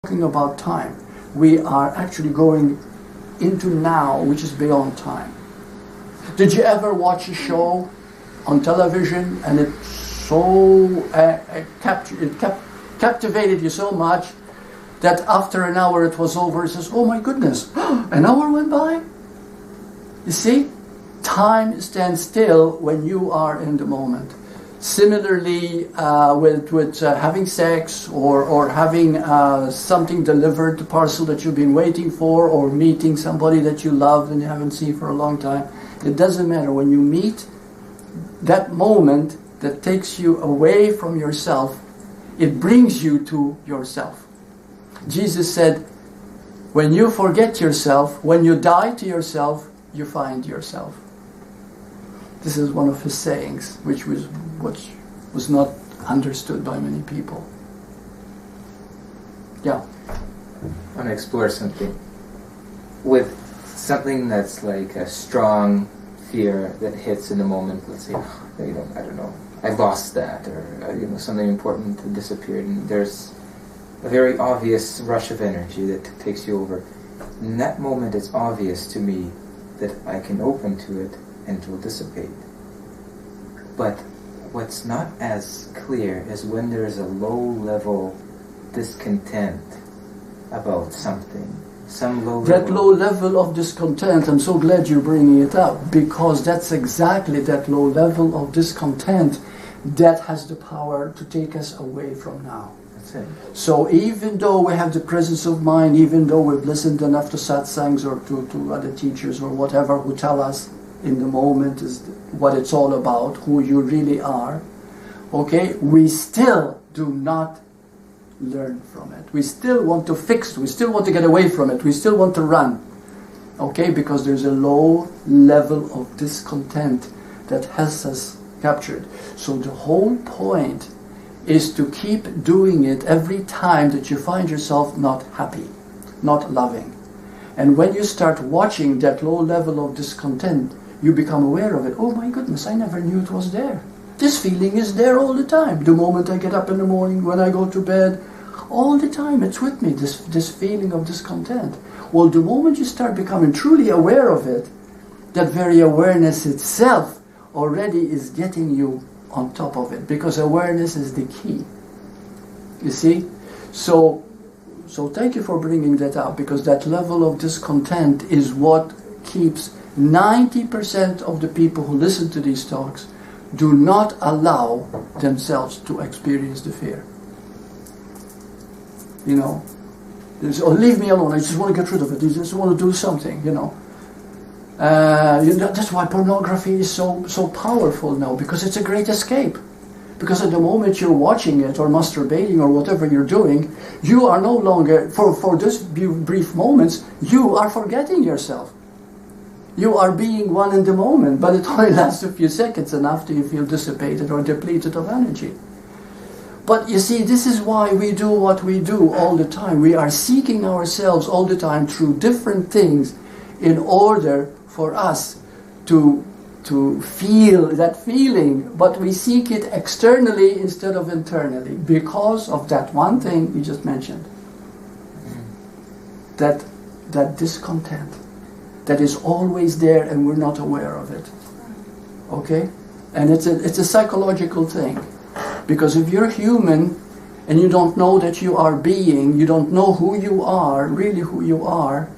talking about time, we are actually going into now, which is beyond time. Did you ever watch a show on television and it so captivated you so much that after an hour it was over? It says, "Oh my goodness, an hour went by." You see, time stands still when you are in the moment. Similarly, with having sex or having something delivered, the parcel that you've been waiting for, or meeting somebody that you love and you haven't seen for a long time, it doesn't matter. When you meet, that moment that takes you away from yourself, it brings you to yourself. Jesus said, when you forget yourself, when you die to yourself, you find yourself. This is one of his sayings, which was not understood by many people. Yeah. I want to explore something. With something that's like a strong fear that hits in the moment, let's say, I don't know, I lost that, or something important disappeared, and there's a very obvious rush of energy that takes you over. In that moment, it's obvious to me that I can open to it and it will dissipate. But what's not as clear is when there is a low-level discontent about something. That low level of discontent, I'm so glad you're bringing it up, because that's exactly that low level of discontent that has the power to take us away from now. That's it. So even though we have the presence of mind, even though we've listened enough to satsangs or to other teachers or whatever who tell us in the moment is what it's all about, who you really are, okay, we still do not learn from it. We still want to fix it. We still want to get away from it. We still want to run, okay, because there's a low level of discontent that has us captured. So the whole point is to keep doing it every time that you find yourself not happy, not loving. And when you start watching that low level of discontent, you become aware of it. Oh my goodness, I never knew it was there. This feeling is there all the time. The moment I get up in the morning, when I go to bed, all the time it's with me, this feeling of discontent. Well, the moment you start becoming truly aware of it, that very awareness itself already is getting you on top of it, because awareness is the key. You see? So thank you for bringing that up, because that level of discontent is what keeps 90% of the people who listen to these talks do not allow themselves to experience the fear. Leave me alone, I just want to get rid of it, I just want to do something, that's why pornography is so powerful now, because it's a great escape. Because at the moment you're watching it or masturbating or whatever you're doing, you are no longer, for this brief moments, you are forgetting yourself. You are being one in the moment, but it only lasts a few seconds, and after you feel dissipated or depleted of energy. But you see, this is why we do what we do all the time. We are seeking ourselves all the time through different things in order for us to feel that feeling, but we seek it externally instead of internally, because of that one thing you just mentioned. That discontent that is always there and we're not aware of it. Okay? And it's a psychological thing. Because if you're human and you don't know that you are being, you don't know who you are, really who you are,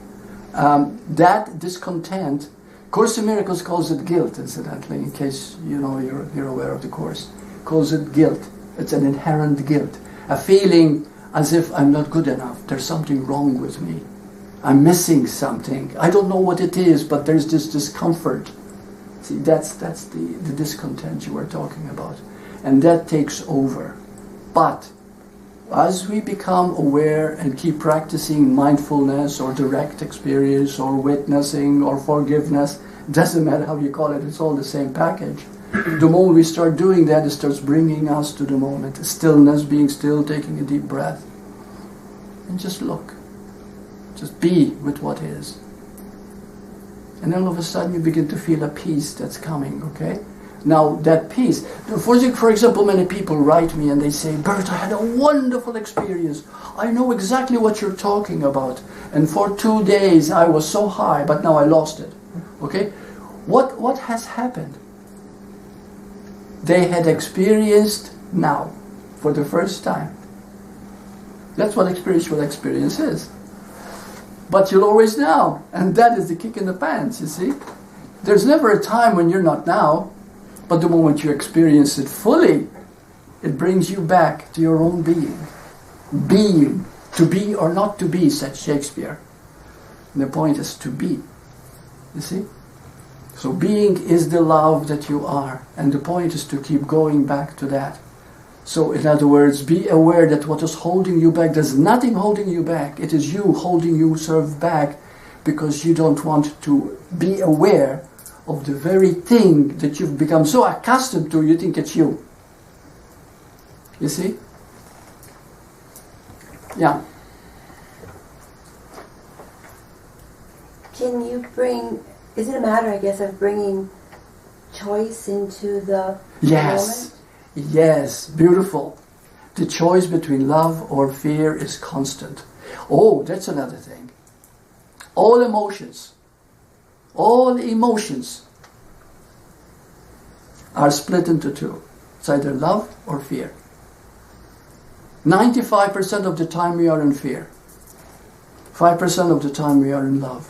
that discontent, Course in Miracles calls it guilt, incidentally, in case you're aware of the Course. Calls it guilt. It's an inherent guilt. A feeling as if I'm not good enough. There's something wrong with me. I'm missing something. I don't know what it is, but there's this discomfort. See, that's the discontent you were talking about. And that takes over. But as we become aware and keep practicing mindfulness or direct experience or witnessing or forgiveness, doesn't matter how you call it, it's all the same package. The moment we start doing that, it starts bringing us to the moment. Stillness, being still, taking a deep breath. And just look. Just be with what is. And then all of a sudden you begin to feel a peace that's coming, okay? Now that peace. For example, many people write me and they say, Burt, I had a wonderful experience. I know exactly what you're talking about. And for 2 days I was so high, but now I lost it. Okay? What has happened? They had experienced now, for the first time. That's what spiritual experience is. But you'll always now. And that is the kick in the pants, you see? There's never a time when you're not now. But the moment you experience it fully, it brings you back to your own being. Being. To be or not to be, said Shakespeare. And the point is to be. You see? So being is the love that you are. And the point is to keep going back to that. So in other words, be aware that what is holding you back, there's nothing holding you back. It is you holding yourself back because you don't want to be aware of the very thing that you've become so accustomed to, you think it's you. You see? Yeah. Can you bring, is it a matter, I guess, of bringing choice into the moment? Yes, beautiful. The choice between love or fear is constant. Oh, that's another thing. All emotions are split into two. It's either love or fear. 95% of the time we are in fear. 5% of the time we are in love.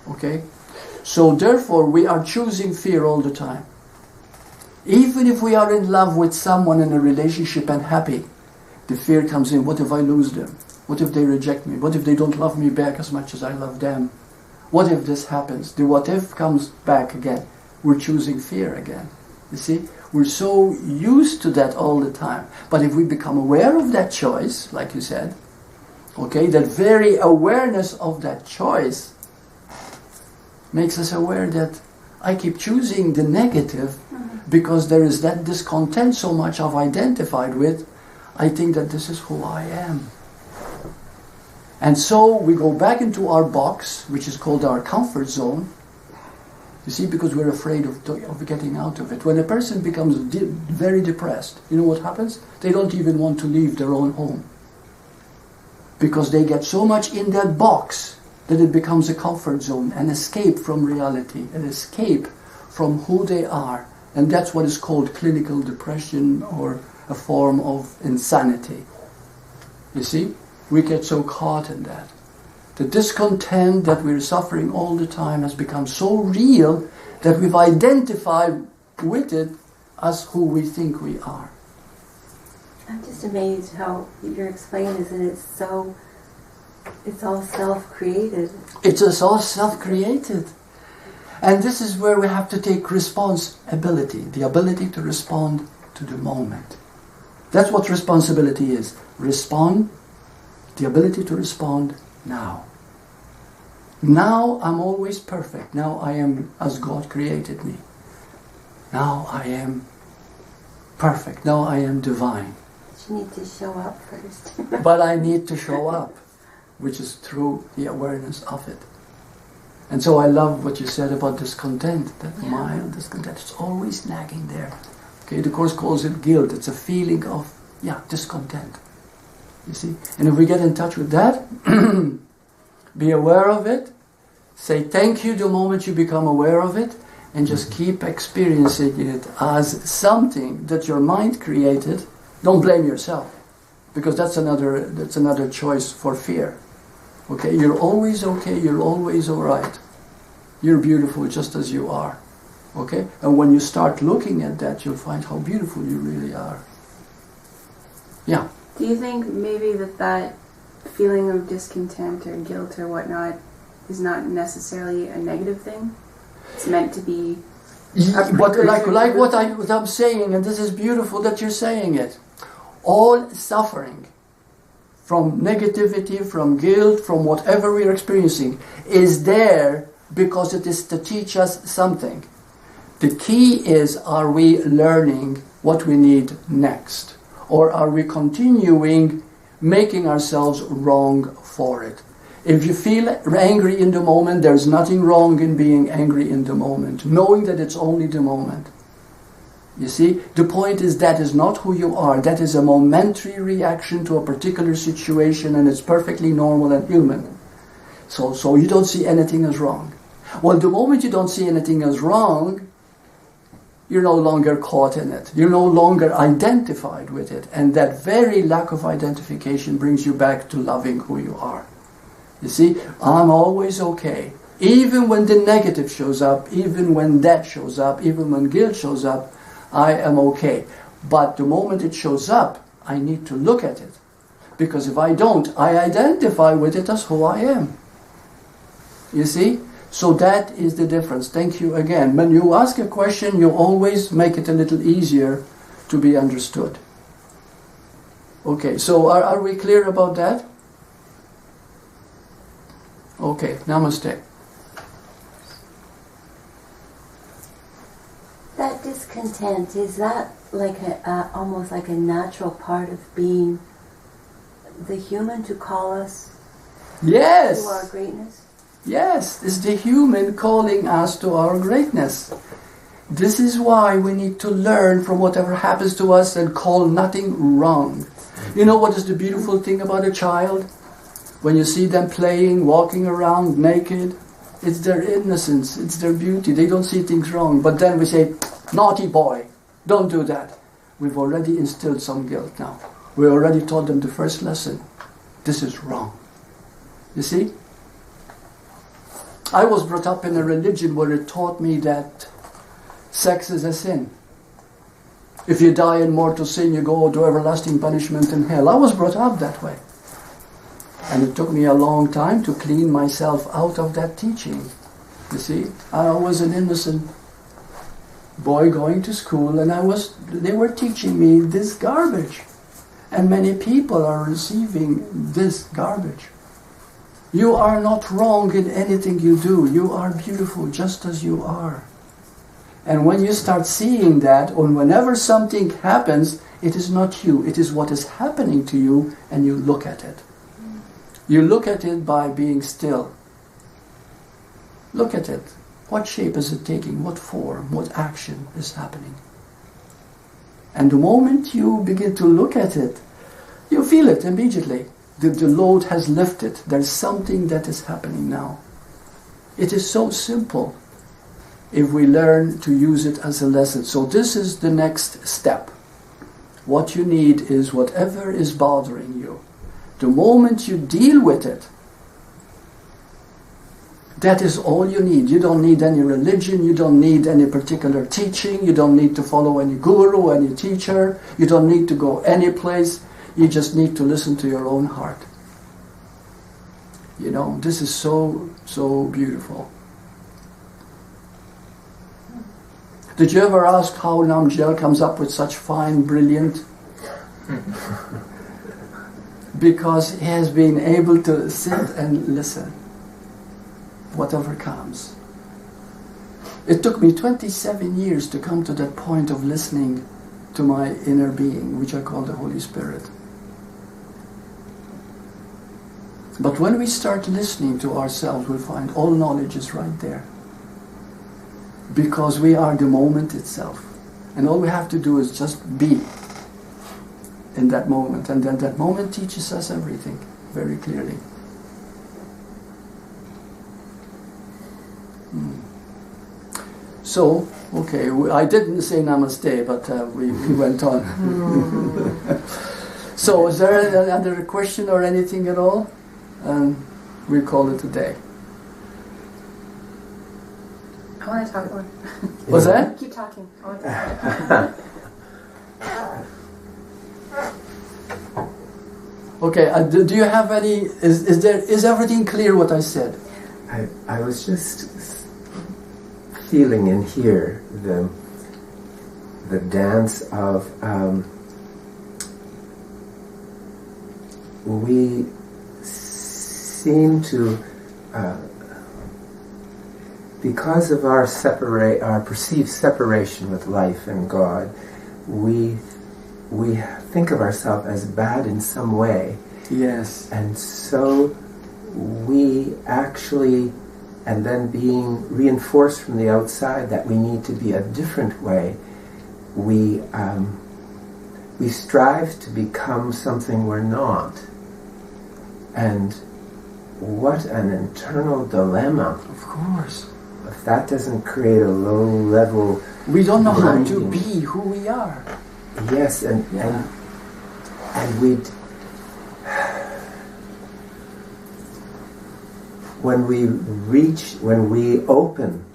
Okay? So therefore we are choosing fear all the time. Even if we are in love with someone in a relationship and happy, the fear comes in. What if I lose them? What if they reject me? What if they don't love me back as much as I love them? What if this happens? The what if comes back again. We're choosing fear again. You see? We're so used to that all the time. But if we become aware of that choice, like you said, okay, that very awareness of that choice makes us aware that I keep choosing the negative because there is that discontent so much I've identified with. I think that this is who I am. And so we go back into our box, which is called our comfort zone. You see, because we're afraid of getting out of it. When a person becomes very depressed, you know what happens? They don't even want to leave their own home. Because they get so much in that box that it becomes a comfort zone, an escape from reality, an escape from who they are. And that's what is called clinical depression or a form of insanity. You see? We get so caught in that. The discontent that we're suffering all the time has become so real that we've identified with it as who we think we are. I'm just amazed how you're explaining this, and it's all self-created. It's all self-created. And this is where we have to take responsibility, the ability to respond to the moment. That's what responsibility is. Respond, the ability to respond now. Now I'm always perfect. Now I am as God created me. Now I am perfect. Now I am divine. But you need to show up first. But I need to show up, which is through the awareness of it. And so I love what you said about discontent, that mild discontent. It's always nagging there. Okay, the Course calls it guilt. It's a feeling of, discontent. You see? And if we get in touch with that, be aware of it, say thank you the moment you become aware of it, and just keep experiencing it as something that your mind created. Don't blame yourself, because that's another choice for fear. Okay, you're always okay, you're always alright. You're beautiful just as you are. Okay? And when you start looking at that, you'll find how beautiful you really are. Yeah. Do you think maybe that feeling of discontent or guilt or whatnot is not necessarily a negative thing? It's meant to be... Like what I'm saying, and this is beautiful that you're saying it. All suffering from negativity, from guilt, from whatever we're experiencing, is there because it is to teach us something. The key is, are we learning what we need next? Or are we continuing making ourselves wrong for it? If you feel angry in the moment, there's nothing wrong in being angry in the moment, knowing that it's only the moment. You see, the point is that is not who you are. That is a momentary reaction to a particular situation, and it's perfectly normal and human. So you don't see anything as wrong. Well, the moment you don't see anything as wrong, you're no longer caught in it. You're no longer identified with it. And that very lack of identification brings you back to loving who you are. You see, I'm always okay. Even when the negative shows up, even when that shows up, even when guilt shows up, I am okay. But the moment it shows up, I need to look at it. Because if I don't, I identify with it as who I am. You see? So that is the difference. Thank you again. When you ask a question, you always make it a little easier to be understood. Okay, so are we clear about that? Okay, namaste. That discontent, is that like almost like a natural part of being the human, to call us Yes. to our greatness? Yes, it's the human calling us to our greatness. This is why we need to learn from whatever happens to us and call nothing wrong. You know what is the beautiful thing about a child? When you see them playing, walking around naked, it's their innocence, it's their beauty. They don't see things wrong. But then we say, naughty boy, don't do that. We've already instilled some guilt now. We already taught them the first lesson. This is wrong. You see? I was brought up in a religion where it taught me that sex is a sin. If you die in mortal sin, you go to everlasting punishment in hell. I was brought up that way. And it took me a long time to clean myself out of that teaching. You see, I was an innocent boy going to school, and they were teaching me this garbage. And many people are receiving this garbage. You are not wrong in anything you do. You are beautiful just as you are. And when you start seeing that, or whenever something happens, it is not you. It is what is happening to you, and you look at it. You look at it by being still. Look at it. What shape is it taking? What form? What action is happening? And the moment you begin to look at it, you feel it immediately. The load has lifted. There's something that is happening now. It is so simple if we learn to use it as a lesson. So this is the next step. What you need is whatever is bothering you. The moment you deal with it, that is all you need. You don't need any religion. You don't need any particular teaching. You don't need to follow any guru, any teacher. You don't need to go any place. You just need to listen to your own heart. You know, this is so, so beautiful. Did you ever ask how Namgyal comes up with such fine, brilliant? Because he has been able to sit and listen, whatever comes. It took me 27 years to come to that point of listening to my inner being, which I call the Holy Spirit. But when we start listening to ourselves, we'll find all knowledge is right there. Because we are the moment itself. And all we have to do is just be in that moment. And then that moment teaches us everything very clearly. So, okay, I didn't say namaste, but we went on. So, is there another question or anything at all? And we call it a day. I want to talk more. What's that? Keep talking. I want to talk. Okay, do you have any, is everything clear what I said? I was just feeling in here the dance of we seem to because of our perceived separation with life and God, we think of ourselves as bad in some way. Yes. And so we actually, and then being reinforced from the outside that we need to be a different way, we strive to become something we're not. And what an internal dilemma. Of course. If that doesn't create a low-level We don't know how to grinding. be who we are. Yes, and we'd... When we open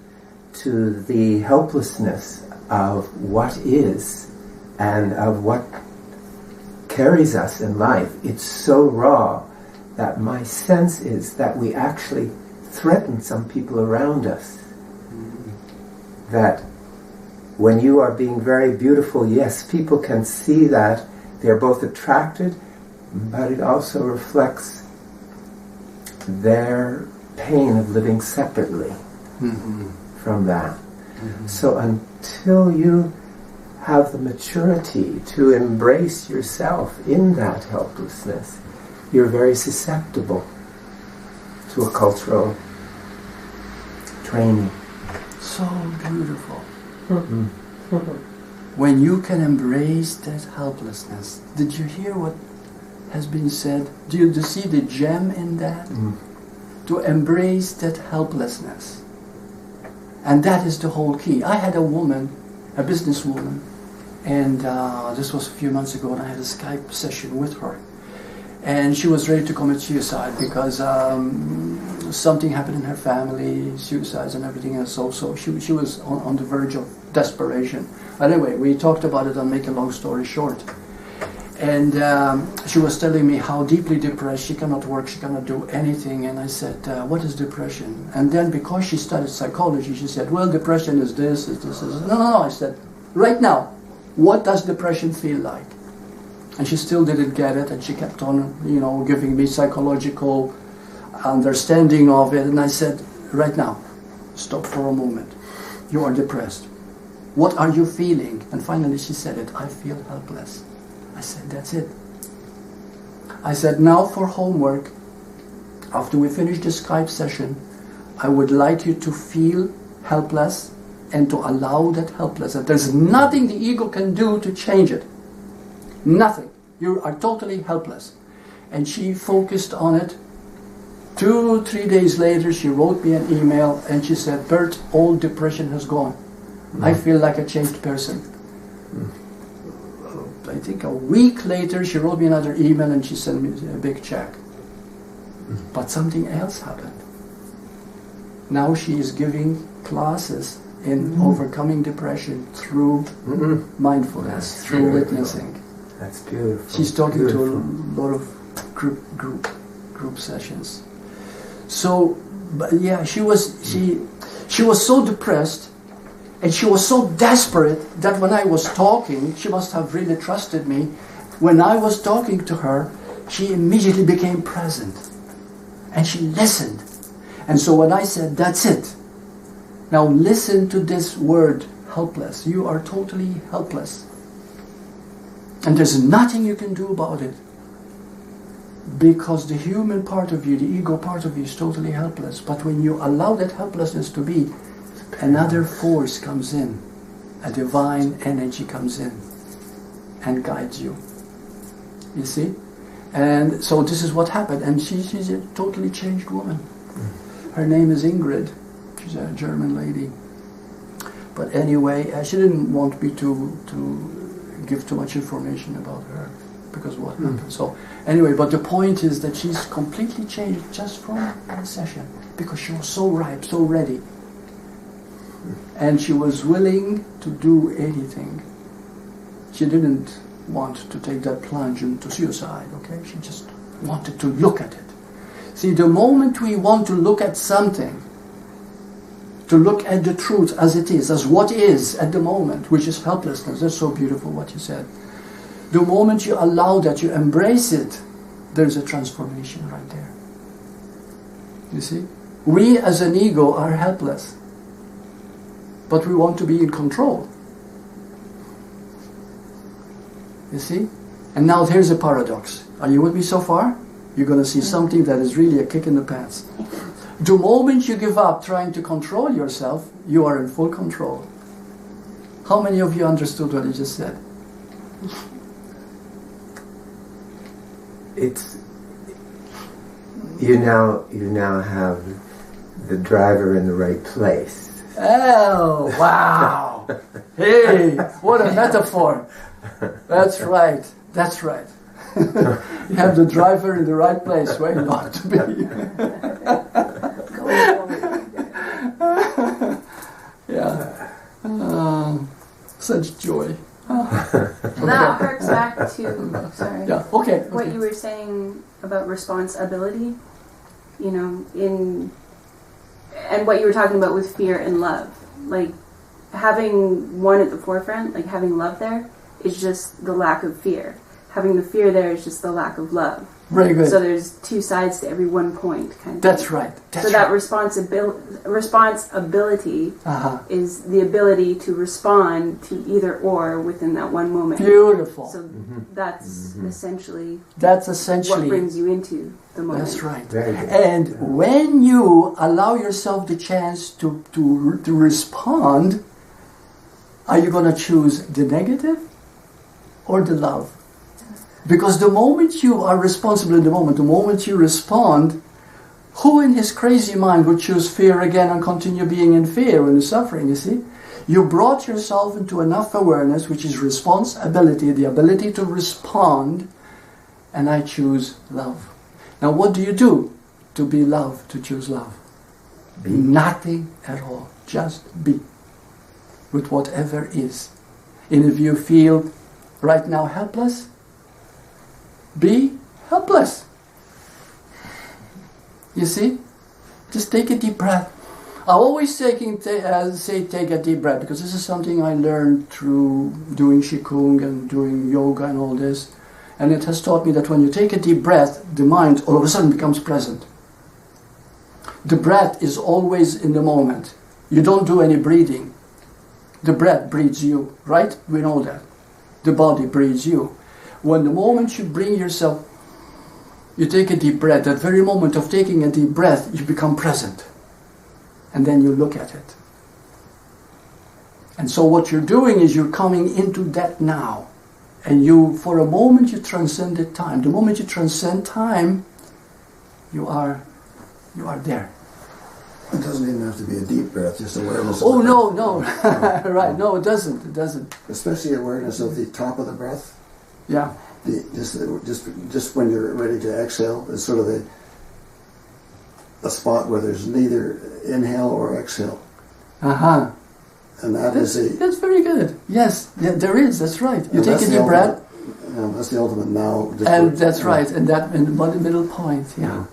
to the helplessness of what is and of what carries us in life, it's so raw that my sense is that we actually threaten some people around us. That when you are being very beautiful, yes, people can see that. They're both attracted, but it also reflects their pain of living separately from that. So until you have the maturity to embrace yourself in that helplessness, you're very susceptible to a cultural training. So beautiful. When you can embrace that helplessness. Did you hear what has been said? Do you see the gem in that? To embrace that helplessness. And that is the whole key. I had a woman, a businesswoman, and this was a few months ago, and I had a Skype session with her. And she was ready to commit suicide because something happened in her family, suicides and everything else. So she was on the verge of desperation. Anyway, we talked about it, and make a long story short. And she was telling me how deeply depressed, she cannot work, she cannot do anything. And I said, what is depression? And then because she studied psychology, she said, well, depression is this, is this, is this. No, I said, right now, what does depression feel like? And she still didn't get it, and she kept on, giving me psychological understanding of it. And I said, right now, stop for a moment. You are depressed. What are you feeling? And finally she said it, I feel helpless. I said, that's it. I said, now for homework, after we finish this Skype session, I would like you to feel helpless and to allow that helplessness. There's nothing the ego can do to change it. Nothing. You are totally helpless. And she focused on it. 2-3 days later, she wrote me an email and she said, Burt, all depression has gone. I feel like a changed person. I think a week later, she wrote me another email and she sent me a big check. But something else happened. Now she is giving classes in overcoming depression through mindfulness, through witnessing. That's beautiful. She's talking to a lot of group sessions. So, but yeah, she was so depressed. And she was so desperate that when I was talking, she must have really trusted me. When I was talking to her, she immediately became present. And she listened. And so when I said, that's it. Now listen to this word, helpless. You are totally helpless. And there's nothing you can do about it. Because the human part of you, the ego part of you is totally helpless. But when you allow that helplessness to be, another force comes in, a divine energy comes in and guides you. You see? And so this is what happened. And she's a totally changed woman. Her name is Ingrid. She's a German lady. But anyway, she didn't want me to give too much information about her because of what happened. So anyway, but the point is that she's completely changed just from the session because she was so ripe, so ready. And she was willing to do anything. She didn't want to take that plunge into suicide, okay? She just wanted to look at it. See, the moment we want to look at something, to look at the truth as it is, as what is at the moment, which is helplessness, that's so beautiful what you said. The moment you allow that, you embrace it, there's a transformation right there. You see? We as an ego are helpless. But we want to be in control. You see? And now here's a paradox. Are you with me so far? You're going to see something that is really a kick in the pants. The moment you give up trying to control yourself, you are in full control. How many of you understood what he just said? It's you now have the driver in the right place. Oh, wow. Hey, what a metaphor. That's right. That's right. You have the driver in the right place where you ought to be. Yeah. Such joy. That harks back to, sorry, Yeah, okay. what you were saying about responsibility, and what you were talking about with fear and love. Like, having one at the forefront, like having love there, is just the lack of fear. Having the fear there is just the lack of love. Very good. So there's two sides to every one point, kind of. That's right. So that responsibility is the ability to respond to either or within that one moment. Beautiful. So that's essentially what brings you into the moment. That's right. Very good. And when you allow yourself the chance to respond, are you going to choose the negative or the love? Because the moment you are responsible in the moment you respond, who in his crazy mind would choose fear again and continue being in fear and suffering, you see? You brought yourself into enough awareness, which is responsibility, the ability to respond, and I choose love. Now what do you do to be love, to choose love? Be. Nothing at all. Just be. With whatever is. And if you feel right now helpless, be helpless. You see? Just take a deep breath. I always say take a deep breath, because this is something I learned through doing Qigong and doing yoga and all this. And it has taught me that when you take a deep breath, the mind all of a sudden becomes present. The breath is always in the moment. You don't do any breathing. The breath breathes you, right? We know that. The body breathes you. When the moment you bring yourself, you take a deep breath, that very moment of taking a deep breath, you become present. And then you look at it. And so what you're doing is you're coming into that now. And you, for a moment, you transcended time. The moment you transcend time, you are there. It doesn't even have to be a deep breath, just awareness. Oh, no. Right, no, it doesn't. Especially awareness of the top of the breath. Yeah. Just when you're ready to exhale, it's sort of a spot where there's neither inhale or exhale. Uh-huh. And that's very good. Yes, yeah, there is, that's right. You take a deep breath. That's the ultimate now. And that's right, and that in the middle point, yeah.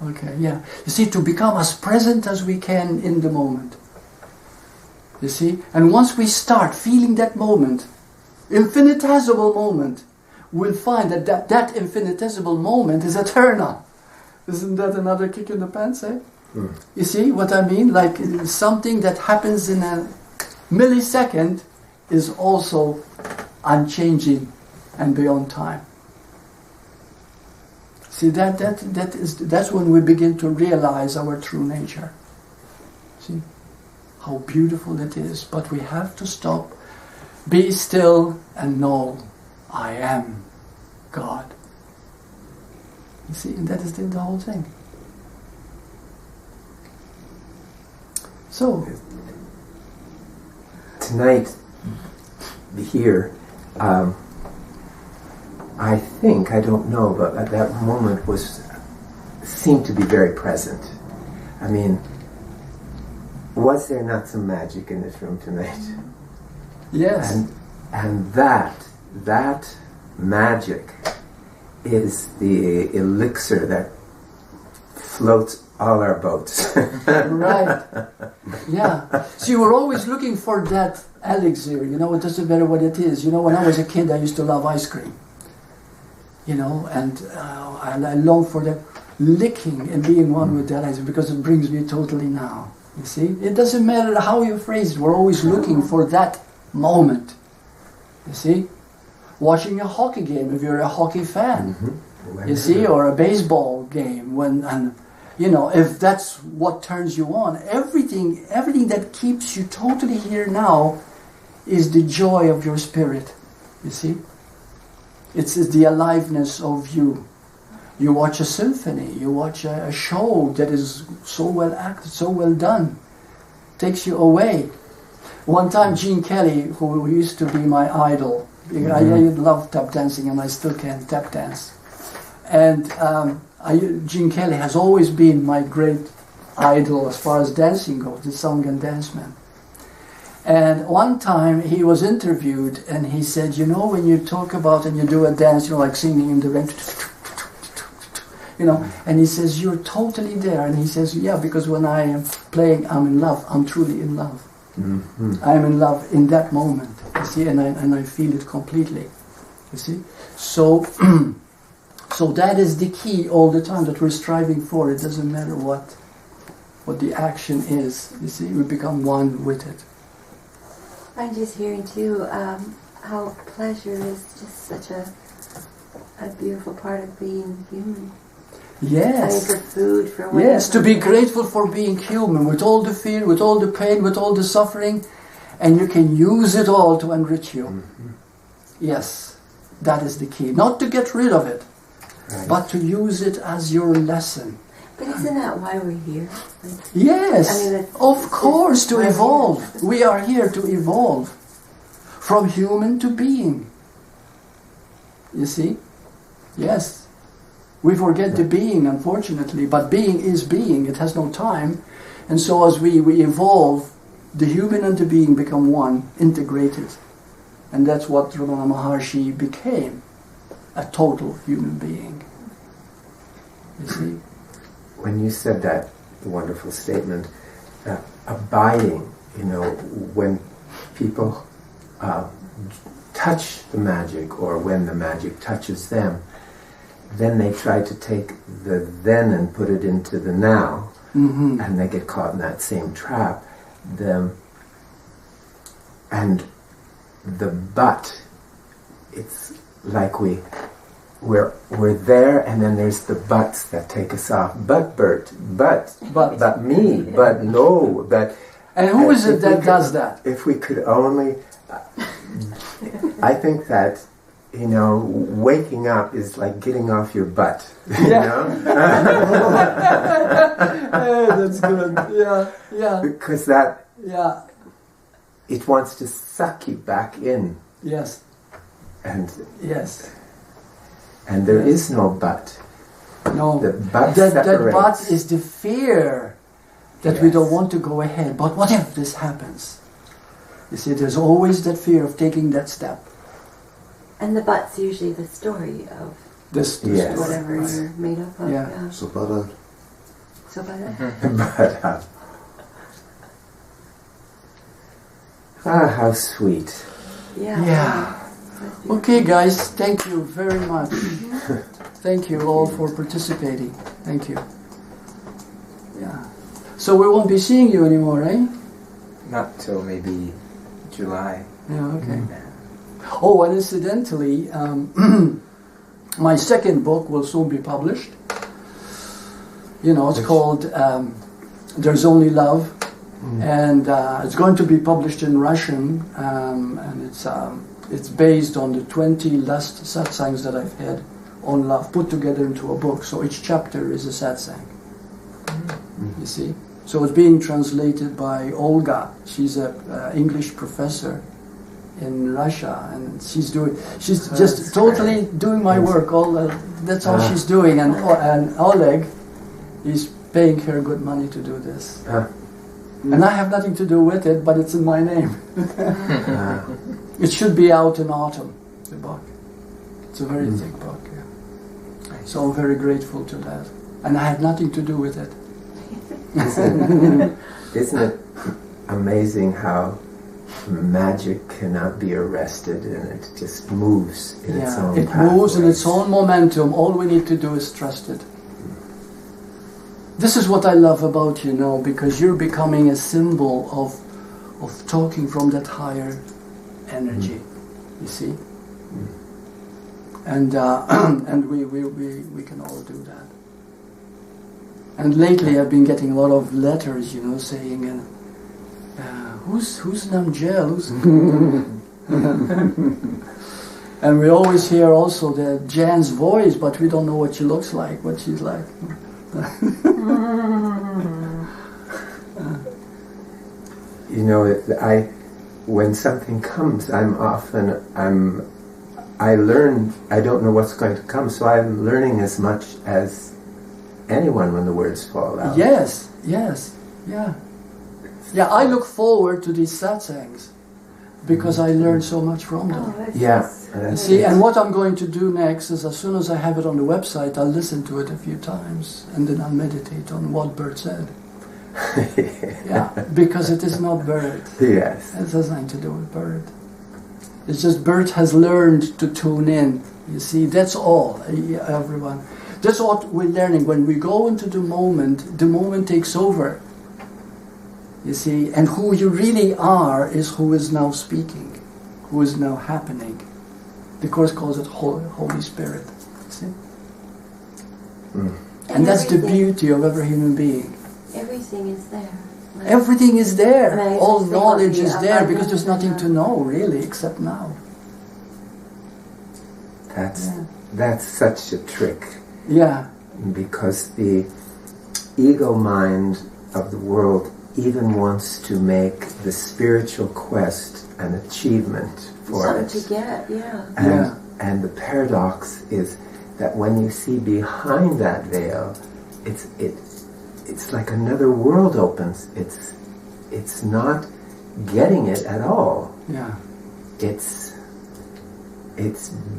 Okay, yeah. You see, to become as present as we can in the moment. You see? And once we start feeling that moment, infinitesimal moment, we'll find that infinitesimal moment is eternal. Isn't that another kick in the pants, eh? Mm. You see what I mean? Like something that happens in a millisecond is also unchanging and beyond time. See, that's when we begin to realize our true nature. See how beautiful it is. But we have to stop. Be still and know I am God. You see, and that is the whole thing. So tonight here, I think, I don't know, but at that moment seemed to be very present. I mean, was there not some magic in this room tonight? Yes. And that magic is the elixir that floats all our boats. Right. Yeah. See, we're always looking for that elixir, it doesn't matter what it is. When I was a kid, I used to love ice cream. And I long for that licking and being one with that ice cream, because it brings me totally now. You see? It doesn't matter how you phrase it, we're always looking for that moment. You see? Watching a hockey game, if you're a hockey fan. Mm-hmm. You see? Or a baseball game, and you know, if that's what turns you on, everything that keeps you totally here now is the joy of your spirit. You see? It's the aliveness of you. You watch a symphony, you watch a show that is so well acted, so well done, takes you away. One time Gene Kelly, who used to be my idol, I love tap dancing and I still can tap dance. And Gene Kelly has always been my great idol as far as dancing goes, the song and dance man. And one time he was interviewed and he said, you know, when you talk about and you do a dance, you know, like singing in the rain, you know, and he says, you're totally there. And he says, yeah, because when I am playing, I'm in love. I'm truly in love. Mm-hmm. I'm in love in that moment, you see, and I feel it completely, you see. So, so that is the key all the time that we're striving for. It doesn't matter what the action is, you see, we become one with it. I'm just hearing too how pleasure is just such a beautiful part of being human. Yes. For food, for whatever. Yes, to be grateful for being human, with all the fear, with all the pain, with all the suffering, and you can use it all to enrich you. Mm-hmm. Yes, that is the key. Not to get rid of it, right, but to use it as your lesson. But isn't that why we're here? Like, yes, I mean, of course, to evolve. We are here to evolve from human to being. You see? Yes. We forget the being, unfortunately, but being is being. It has no time. And so as we evolve, the human and the being become one, integrated. And that's what Ramana Maharshi became, a total human being. You see? When you said that wonderful statement, abiding, you know, when people touch the magic or when the magic touches them, then they try to take the then and put it into the now, mm-hmm, and they get caught in that same trap. And the but, it's like we're there, and then there's the buts that take us off. But Burt, but me, but no, but. And who is it that does that? If we could only, I think that, you know, waking up is like getting off your butt. You know? Hey, that's good. Yeah. Because that, yeah, it wants to suck you back in. Yes. And yes. And there is no but. No. The but that but separates. is the fear that we don't want to go ahead. But what if this happens? You see, there's always that fear of taking that step. And the but's usually the story of this yes, whatever right, you're made up of. Yeah. So but So but But how sweet. Yeah. Okay, guys, thank you very much. Thank you all for participating. Thank you. Yeah. So we won't be seeing you anymore, eh? Not till maybe July. Yeah, okay. Oh, and incidentally, my second book will soon be published. You know, it's called There's Only Love. And it's going to be published in Russian, and it's based on the 20 last satsangs that I've had on love, put together into a book. So each chapter is a satsang. You see? So it's being translated by Olga. She's an English professor in Russia, and she's just totally doing my work. That's all she's doing, and Oleg is paying her good money to do this. And I have nothing to do with it, but it's in my name. It should be out in autumn, the book. It's a very thick book, yeah. So I'm very grateful to that. And I had nothing to do with it. Isn't it amazing how magic cannot be arrested and it just moves in its own it pathways. moves in its own momentum. All we need to do is trust it. This is what I love about you now, because you're becoming a symbol of talking from that higher energy. You see, and we can all do that. And lately I've been getting a lot of letters, saying, who's Namjel? And we always hear also Jan's voice, but we don't know what she looks like, what she's like. When something comes, I learn, I don't know what's going to come, so I'm learning as much as anyone when the words fall out. Yes, yeah. Yeah, I look forward to these satsangs because I learn so much from them. See, and what I'm going to do next is, as soon as I have it on the website, I'll listen to it a few times and then I'll meditate on what Burt said. Yeah, because it is not Burt. Yes. It has nothing to do with Burt. It's just Burt has learned to tune in. You see, that's all, everyone. That's what we're learning. When we go into the moment takes over. You see, and who you really are is who is now speaking, who is now happening. The Course calls it Holy Spirit. See? And that's the beauty of every human being. Everything is there. Everything is there. All knowledge is there abundant, because there's nothing to know really except now. That's such a trick. Yeah. Because the ego mind of the world even wants to make the spiritual quest an achievement for it. Something to get, And the paradox is that when you see behind that veil, it's like another world opens. It's not getting it at all. Yeah. It's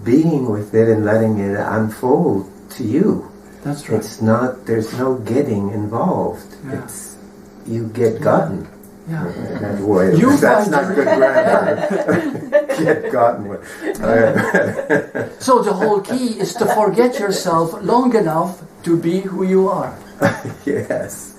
being with it and letting it unfold to you. That's right. It's not. There's no getting involved. Yeah. You get gotten. Yeah. That word. That's not good grammar. Get gotten. So the whole key is to forget yourself long enough to be who you are. Yes.